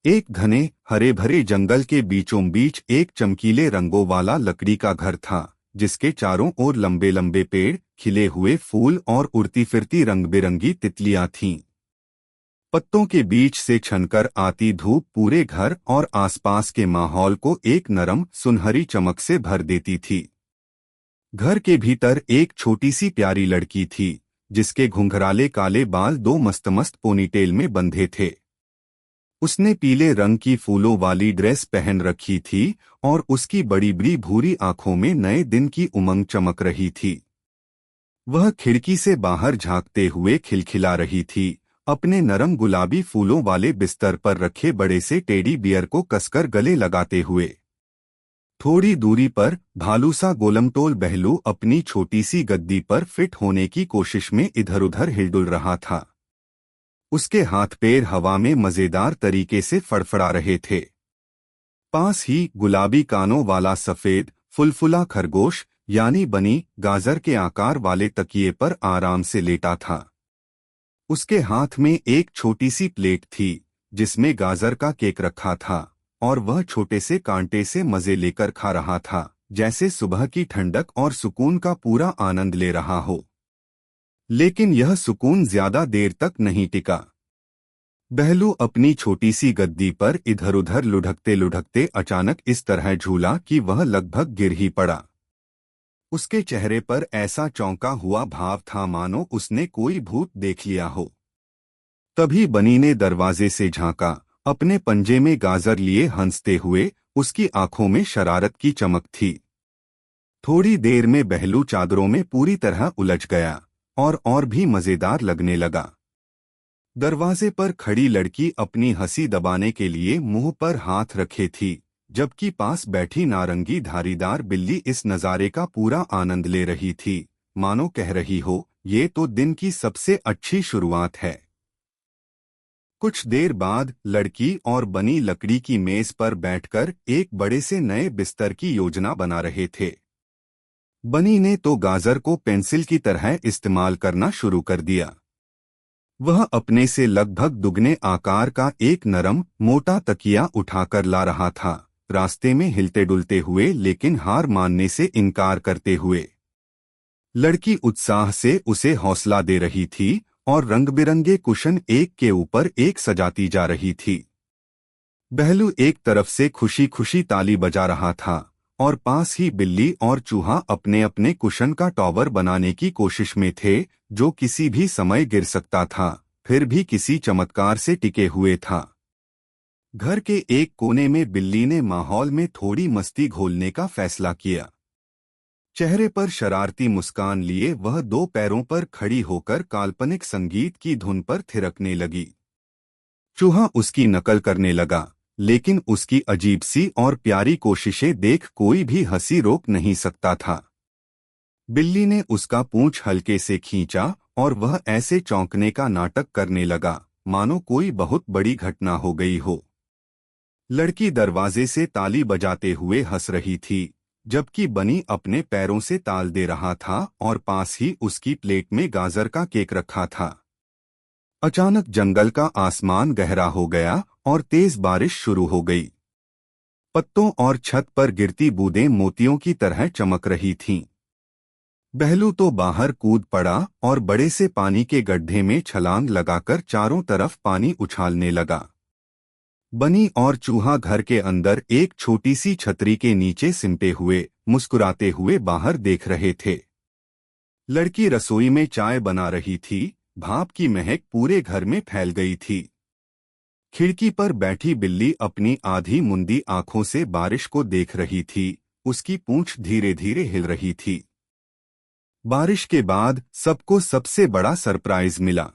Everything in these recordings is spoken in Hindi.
एक घने हरे भरे जंगल के बीचों बीच एक चमकीले रंगों वाला लकड़ी का घर था, जिसके चारों ओर लंबे लंबे पेड़, खिले हुए फूल और उड़ती फिरती रंग बिरंगी तितलियां थीं। पत्तों के बीच से छनकर आती धूप पूरे घर और आसपास के माहौल को एक नरम सुनहरी चमक से भर देती थी। घर के भीतर एक छोटी सी प्यारी लड़की थी, जिसके घुंघराले काले बाल दो मस्त मस्त पोनीटेल में बंधे थे। उसने पीले रंग की फूलों वाली ड्रेस पहन रखी थी और उसकी बड़ी बड़ी भूरी आंखों में नए दिन की उमंग चमक रही थी। वह खिड़की से बाहर झांकते हुए खिलखिला रही थी, अपने नरम गुलाबी फूलों वाले बिस्तर पर रखे बड़े से टेडी बियर को कसकर गले लगाते हुए। थोड़ी दूरी पर भालूसा गोलमटोल बहलू अपनी छोटी सी गद्दी पर फिट होने की कोशिश में इधर उधर हिलडुल रहा था। उसके हाथ पैर हवा में मजेदार तरीके से फड़फड़ा रहे थे। पास ही गुलाबी कानों वाला सफेद फुलफुला खरगोश यानी बनी गाजर के आकार वाले तकिए पर आराम से लेटा था। उसके हाथ में एक छोटी सी प्लेट थी, जिसमें गाजर का केक रखा था और वह छोटे से कांटे से मजे लेकर खा रहा था, जैसे सुबह की ठंडक और सुकून का पूरा आनंद ले रहा हो। लेकिन यह सुकून ज्यादा देर तक नहीं टिका। बहलू अपनी छोटी सी गद्दी पर इधर उधर लुढ़कते लुढ़कते अचानक इस तरह झूला कि वह लगभग गिर ही पड़ा। उसके चेहरे पर ऐसा चौंका हुआ भाव था मानो उसने कोई भूत देख लिया हो। तभी बनी ने दरवाजे से झांका, अपने पंजे में गाजर लिए हंसते हुए। उसकी आंखों में शरारत की चमक थी। थोड़ी देर में बहलू चादरों में पूरी तरह उलझ गया और भी मजेदार लगने लगा। दरवाजे पर खड़ी लड़की अपनी हंसी दबाने के लिए मुंह पर हाथ रखे थी, जबकि पास बैठी नारंगी धारीदार बिल्ली इस नज़ारे का पूरा आनंद ले रही थी, मानो कह रही हो, ये तो दिन की सबसे अच्छी शुरुआत है। कुछ देर बाद लड़की और बनी लकड़ी की मेज पर बैठकर एक बड़े से नए बिस्तर की योजना बना रहे थे। बनी ने तो गाजर को पेंसिल की तरह इस्तेमाल करना शुरू कर दिया। वह अपने से लगभग दुगने आकार का एक नरम मोटा तकिया उठाकर ला रहा था, रास्ते में हिलते डुलते हुए लेकिन हार मानने से इनकार करते हुए। लड़की उत्साह से उसे हौसला दे रही थी और रंग बिरंगे कुशन एक के ऊपर एक सजाती जा रही थी। बहलू एक तरफ से खुशी खुशी ताली बजा रहा था और पास ही बिल्ली और चूहा अपने अपने कुशन का टॉवर बनाने की कोशिश में थे, जो किसी भी समय गिर सकता था, फिर भी किसी चमत्कार से टिके हुए था। घर के एक कोने में बिल्ली ने माहौल में थोड़ी मस्ती घोलने का फैसला किया। चेहरे पर शरारती मुस्कान लिए वह दो पैरों पर खड़ी होकर काल्पनिक संगीत की धुन पर थिरकने लगी। चूहा उसकी नकल करने लगा, लेकिन उसकी अजीब सी और प्यारी कोशिशें देख कोई भी हंसी रोक नहीं सकता था। बिल्ली ने उसका पूंछ हल्के से खींचा और वह ऐसे चौंकने का नाटक करने लगा, मानो कोई बहुत बड़ी घटना हो गई हो। लड़की दरवाजे से ताली बजाते हुए हंस रही थी, जबकि बनी अपने पैरों से ताल दे रहा था और पास ही उसकी प्लेट में गाजर का केक रखा था। अचानक जंगल का आसमान गहरा हो गया और तेज बारिश शुरू हो गई। पत्तों और छत पर गिरती बूंदें मोतियों की तरह चमक रही थीं। बहलू तो बाहर कूद पड़ा और बड़े से पानी के गड्ढे में छलांग लगाकर चारों तरफ पानी उछालने लगा। बनी और चूहा घर के अंदर एक छोटी सी छतरी के नीचे सिमटे हुए मुस्कुराते हुए बाहर देख रहे थे। लड़की रसोई में चाय बना रही थी, भाप की महक पूरे घर में फैल गई थी। खिड़की पर बैठी बिल्ली अपनी आधी मुंदी आंखों से बारिश को देख रही थी, उसकी पूंछ धीरे धीरे हिल रही थी। बारिश के बाद सबको सबसे बड़ा सरप्राइज मिला।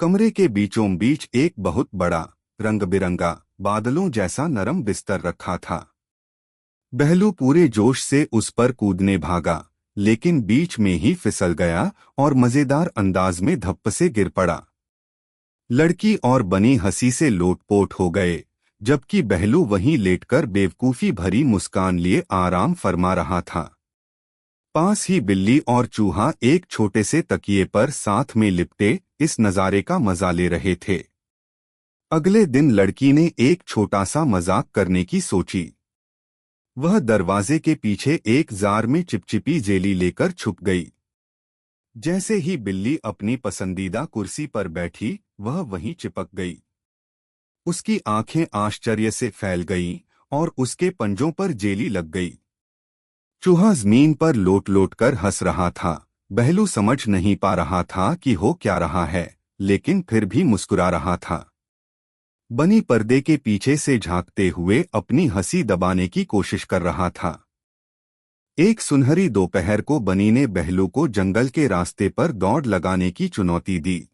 कमरे के बीचों बीच एक बहुत बड़ा रंग बिरंगा बादलों जैसा नरम बिस्तर रखा था। बहलू पूरे जोश से उस पर कूदने भागा, लेकिन बीच में ही फिसल गया और मजेदार अंदाज में धप्प से गिर पड़ा। लड़की और बनी हंसी से लोटपोट हो गए, जबकि बहलू वहीं लेटकर बेवकूफी भरी मुस्कान लिए आराम फरमा रहा था। पास ही बिल्ली और चूहा एक छोटे से तकिए पर साथ में लिपटे इस नज़ारे का मजा ले रहे थे। अगले दिन लड़की ने एक छोटा सा मजाक करने की सोची। वह दरवाजे के पीछे एक जार में चिपचिपी जेली लेकर छुप गई। जैसे ही बिल्ली अपनी पसंदीदा कुर्सी पर बैठी, वह वहीं चिपक गई। उसकी आंखें आश्चर्य से फैल गईं और उसके पंजों पर जेली लग गई। चूहा जमीन पर लोट लोट कर हंस रहा था। बहलू समझ नहीं पा रहा था कि हो क्या रहा है, लेकिन फिर भी मुस्कुरा रहा था। बनी पर्दे के पीछे से झांकते हुए अपनी हंसी दबाने की कोशिश कर रहा था। एक सुनहरी दोपहर को बनी ने बहलू को जंगल के रास्ते पर दौड़ लगाने की चुनौती दी।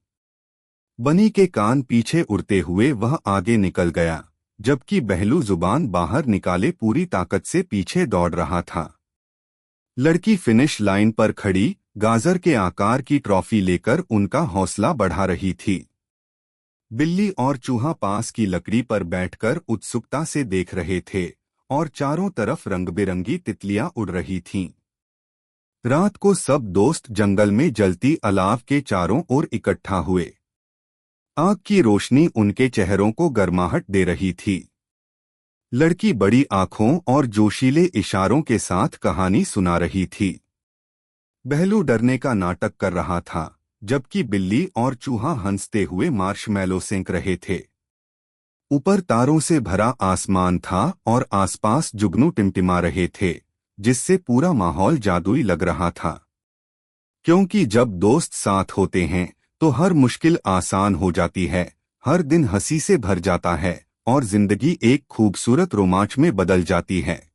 बनी के कान पीछे उड़ते हुए वह आगे निकल गया, जबकि बहलू जुबान बाहर निकाले पूरी ताकत से पीछे दौड़ रहा था। लड़की फिनिश लाइन पर खड़ी गाजर के आकार की ट्रॉफी लेकर उनका हौसला बढ़ा रही थी। बिल्ली और चूहा पास की लकड़ी पर बैठकर उत्सुकता से देख रहे थे और चारों तरफ रंग-बिरंगी तितलियां उड़ रही थीं। रात को सब दोस्त जंगल में जलती अलाव के चारों ओर इकट्ठा हुए। आग की रोशनी उनके चेहरों को गर्माहट दे रही थी। लड़की बड़ी आंखों और जोशीले इशारों के साथ कहानी सुना रही थी। बहलू डरने का नाटक कर रहा था, जबकि बिल्ली और चूहा हंसते हुए मार्शमैलो सेंक रहे थे। ऊपर तारों से भरा आसमान था और आसपास जुगनू टिमटिमा रहे थे, जिससे पूरा माहौल जादुई लग रहा था। क्योंकि जब दोस्त साथ होते हैं तो हर मुश्किल आसान हो जाती है, हर दिन हंसी से भर जाता है और जिंदगी एक खूबसूरत रोमांच में बदल जाती है।